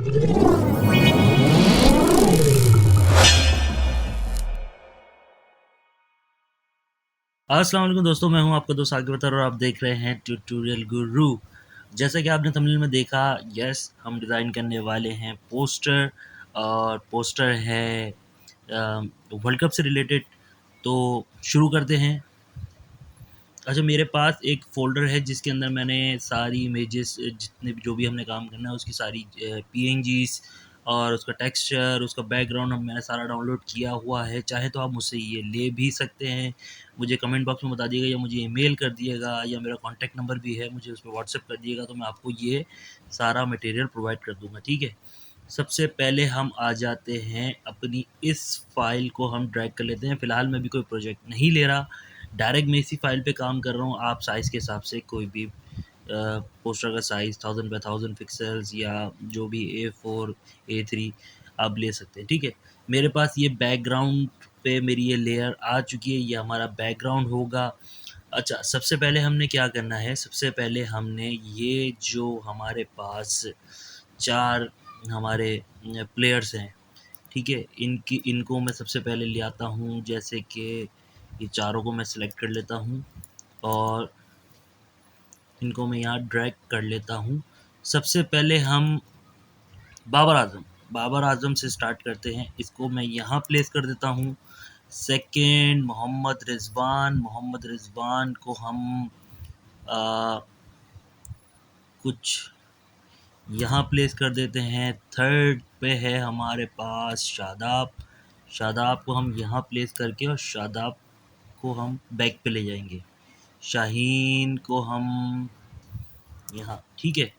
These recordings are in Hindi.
अस्सलाम वालेकुम दोस्तों, मैं हूं आपका दोस्त आगे बता और आप देख रहे हैं ट्यूटोरियल गुरु। जैसा कि आपने थंबनेल में देखा, यस हम डिज़ाइन करने वाले हैं पोस्टर और पोस्टर है वर्ल्ड कप से रिलेटेड। तो शुरू करते हैं। अच्छा, मेरे पास एक फ़ोल्डर है जिसके अंदर मैंने सारी इमेजेस जितने भी जो भी हमने काम करना है उसकी सारी पीएनजीज़ और उसका टेक्सचर, उसका बैकग्राउंड मैंने सारा डाउनलोड किया हुआ है। चाहे तो आप मुझसे ये ले भी सकते हैं। मुझे कमेंट बॉक्स में बता दिएगा या मुझे ईमेल कर दिएगा या मेरा कॉन्टैक्ट नंबर भी है, मुझे उस पे व्हाट्सएप कर दिएगा तो मैं आपको ये सारा मटेरियल प्रोवाइड कर दूँगा, ठीक है? सबसे पहले हम आ जाते हैं अपनी इस फ़ाइल को हम ड्रैग कर लेते हैं। फ़िलहाल मैं भी कोई प्रोजेक्ट नहीं ले रहा, डायरेक्ट मैं इसी फ़ाइल पे काम कर रहा हूँ। आप साइज़ के हिसाब से कोई भी पोस्टर का साइज़ 1000 बाय 1000 पिक्सेल्स या जो भी A4, A3 आप ले सकते हैं, ठीक है? मेरे पास ये बैकग्राउंड पे मेरी ये लेयर आ चुकी है, ये हमारा बैकग्राउंड होगा। अच्छा, सबसे पहले हमने क्या करना है, सबसे पहले हमने ये जो हमारे पास 4 हमारे प्लेयर्स हैं, ठीक है? इनको मैं सबसे पहले ले आता हूँ, जैसे कि ये चारों को मैं सेलेक्ट कर लेता हूँ और इनको मैं यहाँ ड्रैग कर लेता हूँ। सबसे पहले हम बाबर आज़म से स्टार्ट करते हैं, इसको मैं यहाँ प्लेस कर देता हूँ। सेकंड मोहम्मद रिज़वान को हम अ, कुछ यहाँ प्लेस कर देते हैं। थर्ड पे है हमारे पास शादाब को हम यहाँ प्लेस करके और शादाब को हम बैक पे ले जाएंगे। शाहीन को हम यहाँ, ठीक है?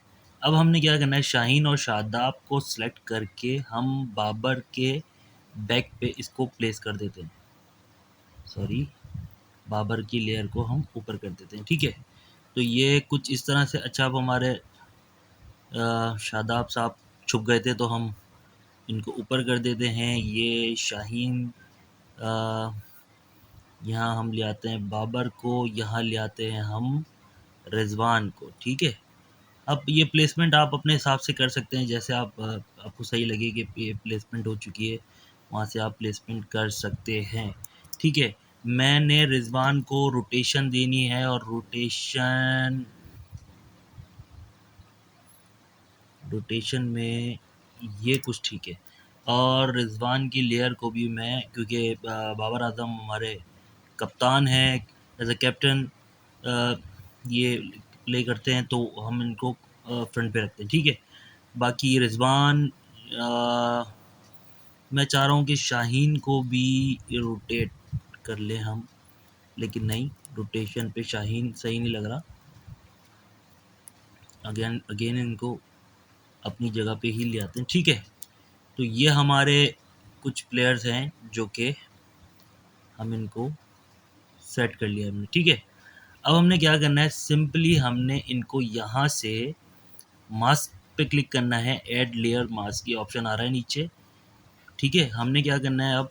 अब हमने क्या करना है, शाहीन और शादाब को सेलेक्ट करके हम बाबर के बैक पे इसको प्लेस कर देते हैं। सॉरी, बाबर की लेयर को हम ऊपर कर देते हैं, ठीक है? तो ये कुछ इस तरह से। अच्छा, अब हमारे शादाब साहब छुप गए थे तो हम इनको ऊपर कर देते हैं। ये शाहीन अ, यहाँ हम ले आते हैं बाबर को, यहाँ ले आते हैं हम रिज़वान को, ठीक है? अब ये प्लेसमेंट आप अपने हिसाब से कर सकते हैं, जैसे आपको सही लगे कि ये प्लेसमेंट हो चुकी है, वहाँ से आप प्लेसमेंट कर सकते हैं, ठीक है? मैंने रिज़वान को रोटेशन देनी है और रोटेशन में ये कुछ ठीक है। और रिज़वान की लेयर को भी मैं, क्योंकि बाबर आज़म हमारे कप्तान हैं, एज़ अ कैप्टन ये प्ले करते हैं तो हम इनको फ्रंट पे रखते हैं, ठीक है? बाकी रिज़वान मैं चाह रहा हूँ कि शाहीन को भी रोटेट कर लें हम, लेकिन नहीं, रोटेशन पे शाहीन सही नहीं लग रहा। अगेन इनको अपनी जगह पे ही ले आते हैं, ठीक है? तो ये हमारे कुछ प्लेयर्स हैं जो कि हम इनको सेट कर लिया हमने, ठीक है? अब हमने क्या करना है, सिंपली हमने इनको यहाँ से मास्क पे क्लिक करना है। ऐड लेयर मास्क की ऑप्शन आ रहा है नीचे, ठीक है? हमने क्या करना है, अब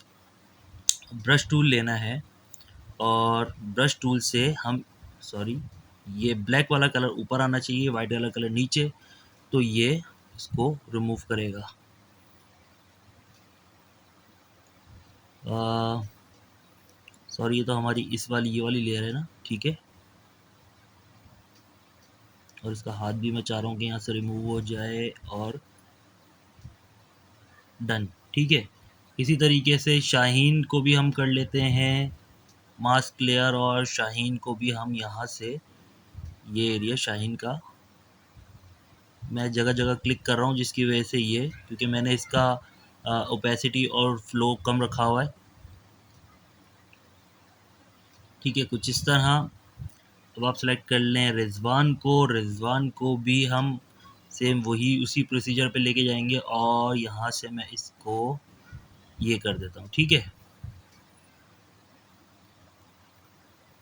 ब्रश टूल लेना है और ब्रश टूल से हम, सॉरी, ये ब्लैक वाला कलर ऊपर आना चाहिए, वाइट वाला कलर नीचे, तो ये इसको रिमूव करेगा। सॉरी, ये तो हमारी इस वाली ये वाली लेयर है ना, ठीक है? और इसका हाथ भी मैं चाह रहा हूँ कि यहाँ से रिमूव हो जाए और डन, ठीक है? इसी तरीके से शाहीन को भी हम कर लेते हैं मास्क लेयर और शाहीन को भी हम यहाँ से, ये एरिया शाहीन का मैं जगह-जगह क्लिक कर रहा हूँ जिसकी वजह से ये, क्योंकि मैंने इसका ओपेसिटी और फ्लो कम रखा हुआ है, ठीक है? कुछ इस तरह। अब आप सेलेक्ट कर लें रिज़वान को भी हम सेम वही उसी प्रोसीजर पे लेके जाएंगे और यहाँ से मैं इसको ये कर देता हूँ, ठीक है?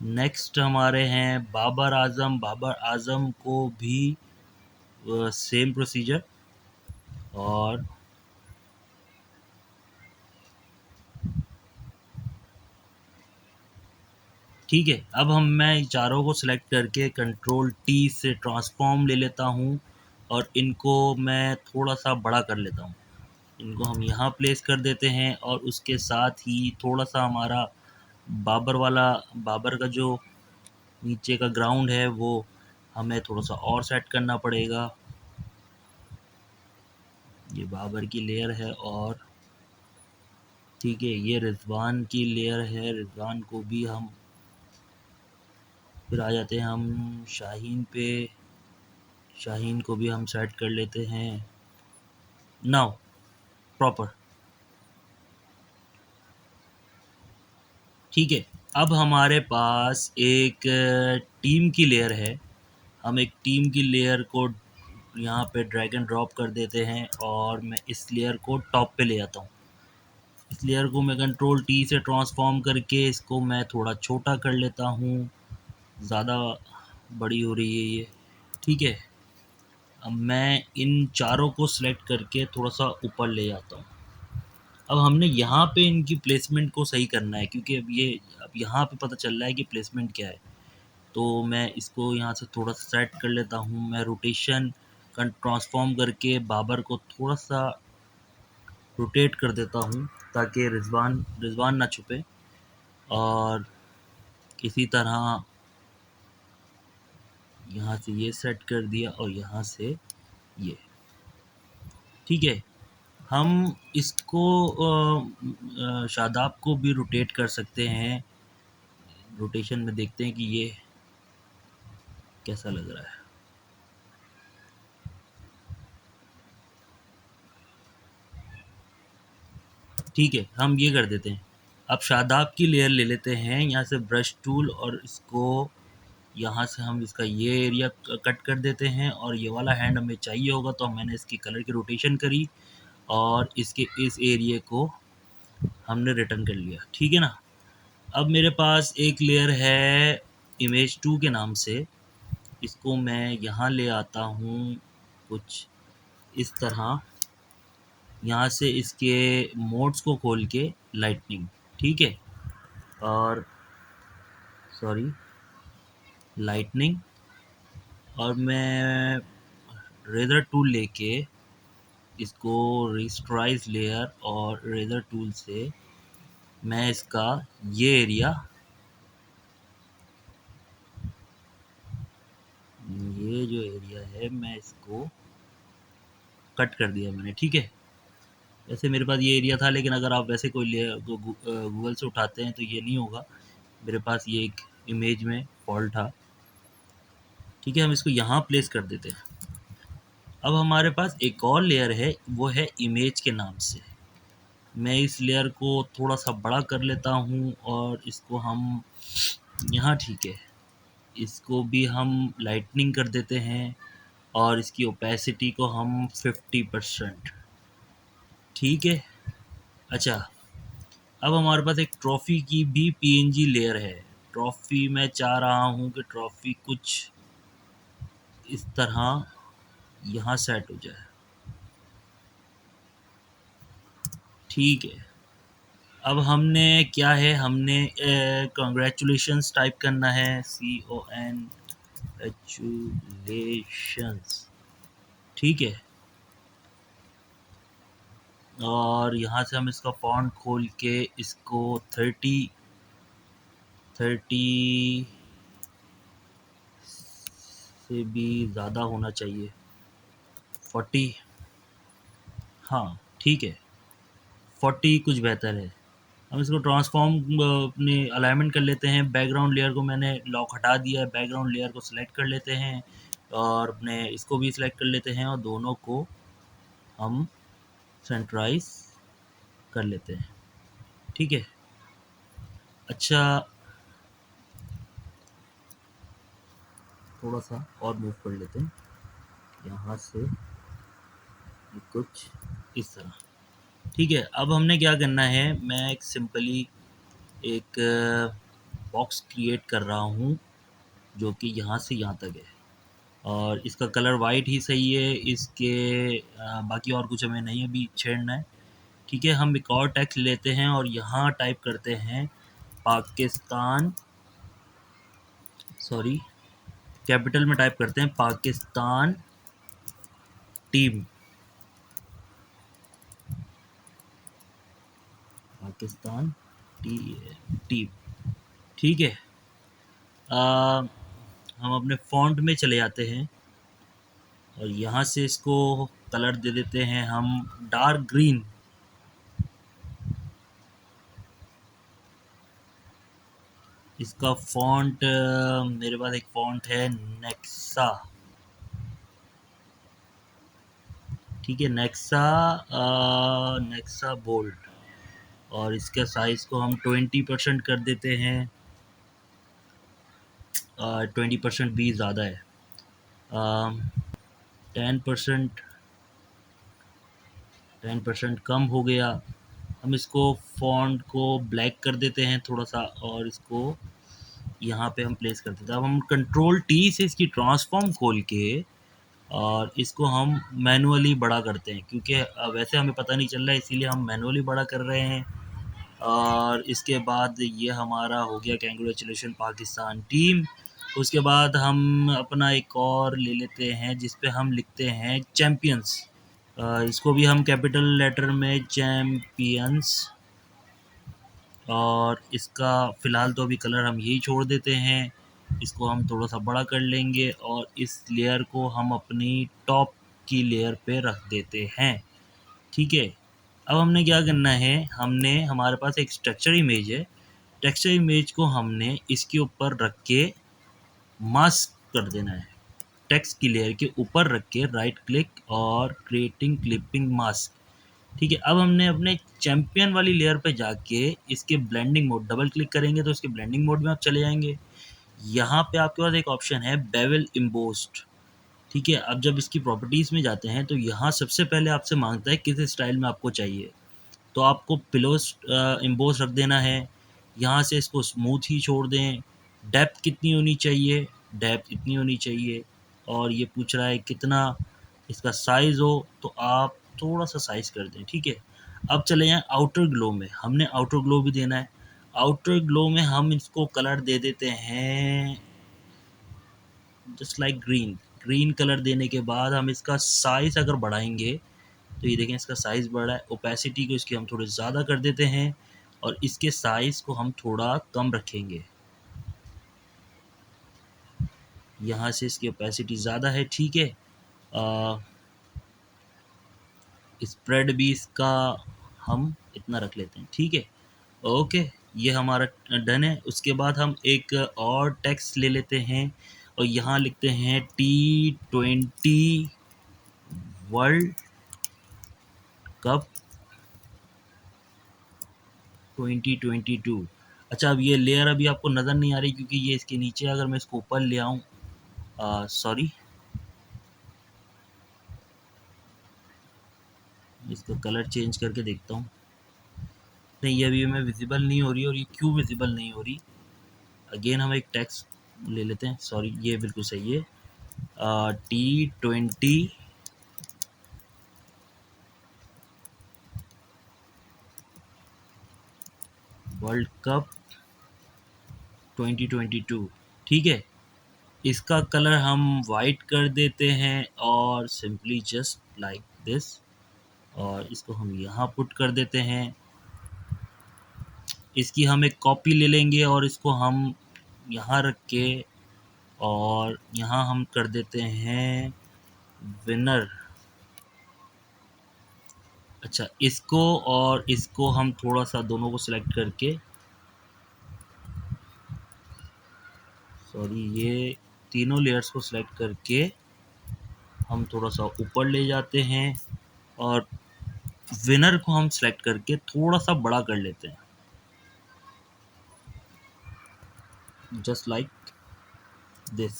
नेक्स्ट हमारे हैं बाबर आज़म को भी सेम प्रोसीजर और ठीक है। अब मैं चारों को सिलेक्ट करके कंट्रोल टी से ट्रांसफॉर्म ले लेता हूँ और इनको मैं थोड़ा सा बड़ा कर लेता हूँ। इनको हम यहाँ प्लेस कर देते हैं और उसके साथ ही थोड़ा सा हमारा बाबर का जो नीचे का ग्राउंड है वो हमें थोड़ा सा और सेट करना पड़ेगा। ये बाबर की लेयर है और ठीक है, ये रिजवान की लेयर है। रिजवान को भी हम फिर आ जाते हैं हम शाहीन पे। शाहीन को भी हम सेट कर लेते हैं। नाउ प्रॉपर ठीक है। अब हमारे पास एक टीम की लेयर है। हम एक टीम की लेयर को यहाँ पे ड्रैग एंड ड्रॉप कर देते हैं और मैं इस लेयर को टॉप पे ले आता हूँ। इस लेयर को मैं कंट्रोल टी से ट्रांसफॉर्म करके इसको मैं थोड़ा छोटा कर लेता हूँ। ज़्यादा बड़ी हो रही है ये, ठीक है। अब मैं इन चारों को सिलेक्ट करके थोड़ा सा ऊपर ले जाता हूँ। अब हमने यहाँ पे इनकी प्लेसमेंट को सही करना है, क्योंकि अब यहाँ पे पता चल रहा है कि प्लेसमेंट क्या है। तो मैं इसको यहाँ से थोड़ा सेट कर लेता हूँ। मैं रोटेशन ट्रांसफॉर्म करके बाबर को थोड़ा सा रोटेट कर देता हूँ ताकि रिजवान रिजवान ना छुपे। और इसी तरह यहाँ से ये सेट कर दिया और यहाँ से ये, ठीक है। हम इसको शादाब को भी रोटेट कर सकते हैं। रोटेशन में देखते हैं कि ये कैसा लग रहा है। ठीक है, हम ये कर देते हैं। अब शादाब की लेयर ले लेते हैं यहाँ से ब्रश टूल, और इसको यहाँ से हम इसका ये एरिया कट कर देते हैं। और ये वाला हैंड हमें चाहिए होगा, तो मैंने इसकी कलर की रोटेशन करी और इसके इस एरिया को हमने रिटर्न कर लिया, ठीक है ना। अब मेरे पास एक लेयर है इमेज 2 के नाम से। इसको मैं यहाँ ले आता हूँ कुछ इस तरह। यहाँ से इसके मोड्स को खोल के लाइटनिंग, ठीक है, और सॉरी लाइटनिंग, और मैं रेजर टूल लेके इसको रेस्टराइज लेयर और रेजर टूल से मैं इसका ये एरिया, ये जो एरिया है मैं इसको कट कर दिया मैंने, ठीक है। वैसे मेरे पास ये एरिया था, लेकिन अगर आप वैसे कोई गूगल से उठाते हैं तो ये नहीं होगा। मेरे पास ये एक इमेज में फॉल्ट था, ठीक है। हम इसको यहाँ प्लेस कर देते हैं। अब हमारे पास एक और लेयर है, वो है इमेज के नाम से। मैं इस लेयर को थोड़ा सा बड़ा कर लेता हूँ और इसको हम यहाँ, ठीक है, इसको भी हम लाइटनिंग कर देते हैं और इसकी ओपेसिटी को हम 50%, ठीक है। अच्छा, अब हमारे पास एक ट्रॉफ़ी की भी पीएनजी लेयर है। ट्रॉफ़ी मैं चाह रहा हूँ कि ट्रॉफ़ी कुछ इस तरह यहाँ सेट हो जाए, ठीक है। अब हमने क्या है, हमने कॉन्ग्रेचुलेशंस टाइप करना है, CONGRATULATIONS, ठीक है। और यहाँ से हम इसका फॉन्ट खोल के इसको 30 से भी ज़्यादा होना चाहिए, 40, हाँ ठीक है, 40 कुछ बेहतर है। हम इसको ट्रांसफॉर्म अपने अलाइनमेंट कर लेते हैं। बैकग्राउंड लेयर को मैंने लॉक हटा दिया है। बैकग्राउंड लेयर को सिलेक्ट कर लेते हैं और अपने इसको भी सिलेक्ट कर लेते हैं और दोनों को हम सेंटराइज कर लेते हैं, ठीक है। अच्छा, थोड़ा सा और मूव कर लेते हैं यहाँ से, कुछ इस तरह, ठीक है। अब हमने क्या करना है, मैं एक सिंपली एक बॉक्स क्रिएट कर रहा हूँ जो कि यहाँ से यहाँ तक है और इसका कलर वाइट ही सही है। इसके बाकी और कुछ हमें नहीं अभी छेड़ना है, ठीक है। हम एक और टेक्स्ट लेते हैं और यहाँ टाइप करते हैं पाकिस्तान, सॉरी कैपिटल में टाइप करते हैं पाकिस्तान टीम, पाकिस्तान टीम। ठीक है। हम अपने फॉन्ट में चले जाते हैं और यहाँ से इसको कलर दे देते हैं हम डार्क ग्रीन। इसका फॉन्ट, मेरे पास एक फॉन्ट है नेक्सा। ठीक है, नेक्सा, नेक्सा बोल्ड। और इसके साइज़ को हम 20% कर देते हैं। 20% भी ज़्यादा है। 10%, 10% कम हो गया। हम इसको फॉन्ट को ब्लैक कर देते हैं थोड़ा सा और इसको यहाँ पे हम प्लेस कर देते हैं। अब हम कंट्रोल टी से इसकी ट्रांसफॉर्म खोल के और इसको हम मैनुअली बड़ा करते हैं, क्योंकि वैसे हमें पता नहीं चल रहा है, इसीलिए हम मैनुअली बड़ा कर रहे हैं। और इसके बाद ये हमारा हो गया कैंग्रेचुलेशन पाकिस्तान टीम। उसके बाद हम अपना एक और ले लेते हैं जिस पे हम लिखते हैं चैम्पियंस। इसको भी हम कैपिटल लेटर में चैम्पियंस। और इसका फ़िलहाल तो अभी कलर हम यही छोड़ देते हैं। इसको हम थोड़ा सा बड़ा कर लेंगे और इस लेयर को हम अपनी टॉप की लेयर पे रख देते हैं। ठीक है। अब हमने क्या करना है, हमने हमारे पास एक स्ट्रक्चर इमेज है। टेक्सचर इमेज को हमने इसके ऊपर रख के मास्क कर देना है। टेक्स्ट की लेयर के ऊपर रख के राइट क्लिक और क्रिएटिंग क्लिपिंग मास्क। ठीक है। अब हमने अपने चैम्पियन वाली लेयर पे जाके इसके ब्लेंडिंग मोड डबल क्लिक करेंगे तो इसके ब्लेंडिंग मोड में आप चले जाएंगे। यहाँ पे आपके पास एक ऑप्शन है बेवल इम्बोस्ड। ठीक है। अब जब इसकी प्रॉपर्टीज़ में जाते हैं तो यहाँ सबसे पहले आपसे मांगता है किस स्टाइल में आपको चाहिए। तो आपको पिलोस इम्बोस रख देना है। यहाँ से इसको स्मूथ ही छोड़ दें। डेप्थ कितनी होनी चाहिए, डेप्थ इतनी होनी चाहिए। और ये पूछ रहा है कितना इसका साइज़ हो, तो आप थोड़ा सा साइज़ कर दें। ठीक है। अब चले जाएँ आउटर ग्लो में। हमने आउटर ग्लो भी देना है। आउटर ग्लो में हम इसको कलर दे देते हैं just like green. Green colour देने के बाद हम इसका साइज़ अगर बढ़ाएंगे तो ये देखें इसका साइज़ बढ़ा है। ओपेसिटी को इसकी हम थोड़े ज़्यादा कर देते हैं और इसके साइज़ को हम थोड़ा कम रखेंगे। यहाँ से इसकी ओपेसिटी ज़्यादा है। ठीक है। स्प्रेड भी इसका हम इतना रख लेते हैं। ठीक है। ओके, ये हमारा डन है। उसके बाद हम एक और टेक्स्ट ले लेते हैं और यहाँ लिखते हैं T20 वर्ल्ड कप 2022। अच्छा, अब ये लेयर अभी आपको नज़र नहीं आ रही क्योंकि ये इसके नीचे, अगर मैं इसको ऊपर ले आऊँ, सॉरी, इसका कलर चेंज करके देखता हूँ। नहीं, ये अभी हमें विजिबल नहीं हो रही। और ये क्यों विजिबल नहीं हो रही, अगेन हम एक टेक्स्ट ले लेते हैं। सॉरी, ये बिल्कुल सही है। T20 world cup 2022। ठीक है। इसका कलर हम वाइट कर देते हैं और सिंपली जस्ट लाइक दिस। और इसको हम यहाँ पुट कर देते हैं। इसकी हम एक कॉपी ले लेंगे और इसको हम यहाँ रख के और यहाँ हम कर देते हैं विनर। अच्छा, इसको और इसको हम थोड़ा सा दोनों को सिलेक्ट करके, सॉरी, ये तीनों लेयर्स को सिलेक्ट करके हम थोड़ा सा ऊपर ले जाते हैं और विनर को हम सिलेक्ट करके थोड़ा सा बड़ा कर लेते हैं जस्ट लाइक दिस।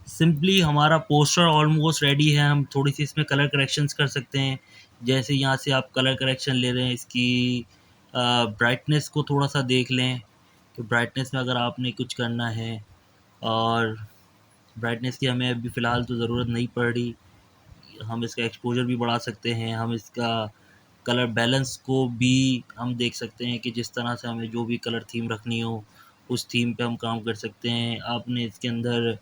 सिंपली हमारा पोस्टर ऑलमोस्ट रेडी है। हम थोड़ी सी इसमें कलर करेक्शंस कर सकते हैं। जैसे यहाँ से आप कलर करेक्शन ले रहे हैं, इसकी ब्राइटनेस को थोड़ा सा देख लें कि ब्राइटनेस में अगर आपने कुछ करना है। और ब्राइटनेस की हमें अभी फ़िलहाल तो ज़रूरत नहीं पड़ रही। हम इसका एक्सपोजर भी बढ़ा सकते हैं। हम इसका कलर बैलेंस को भी हम देख सकते हैं कि जिस तरह से हमें जो भी कलर थीम रखनी हो उस थीम पे हम काम कर सकते हैं। आपने इसके अंदर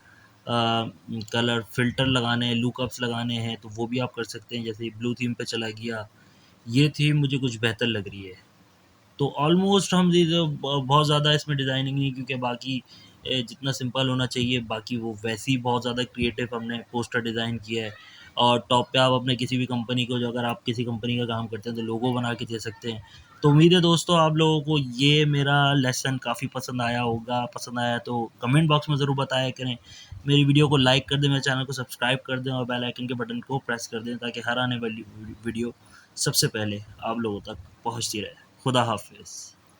कलर फ़िल्टर लगाने हैं, लुकअप्स लगाने हैं, तो वो भी आप कर सकते हैं। जैसे ब्लू थीम पे चला गया, ये थीम मुझे कुछ बेहतर लग रही है। तो ऑलमोस्ट हम बहुत ज़्यादा इसमें डिज़ाइनिंग नहीं, क्योंकि बाकी जितना सिंपल होना चाहिए बाकी वो वैसे ही बहुत ज़्यादा क्रिएटिव हमने पोस्टर डिज़ाइन किया है। और टॉप पे आप अपने किसी भी कंपनी को, जो अगर आप किसी कंपनी का काम करते हैं तो लोगो बना के दे सकते हैं। तो उम्मीद है दोस्तों आप लोगों को ये मेरा लेसन काफ़ी पसंद आया होगा। पसंद आया तो कमेंट बॉक्स में ज़रूर बताया करें। मेरी वीडियो को लाइक कर दें, मेरे चैनल को सब्सक्राइब कर दें और बेल आइकन के बटन को प्रेस कर दें, ताकि हर आने वाली वीडियो सबसे पहले आप लोगों तक पहुँचती रहे। खुदा हाफ़िज़।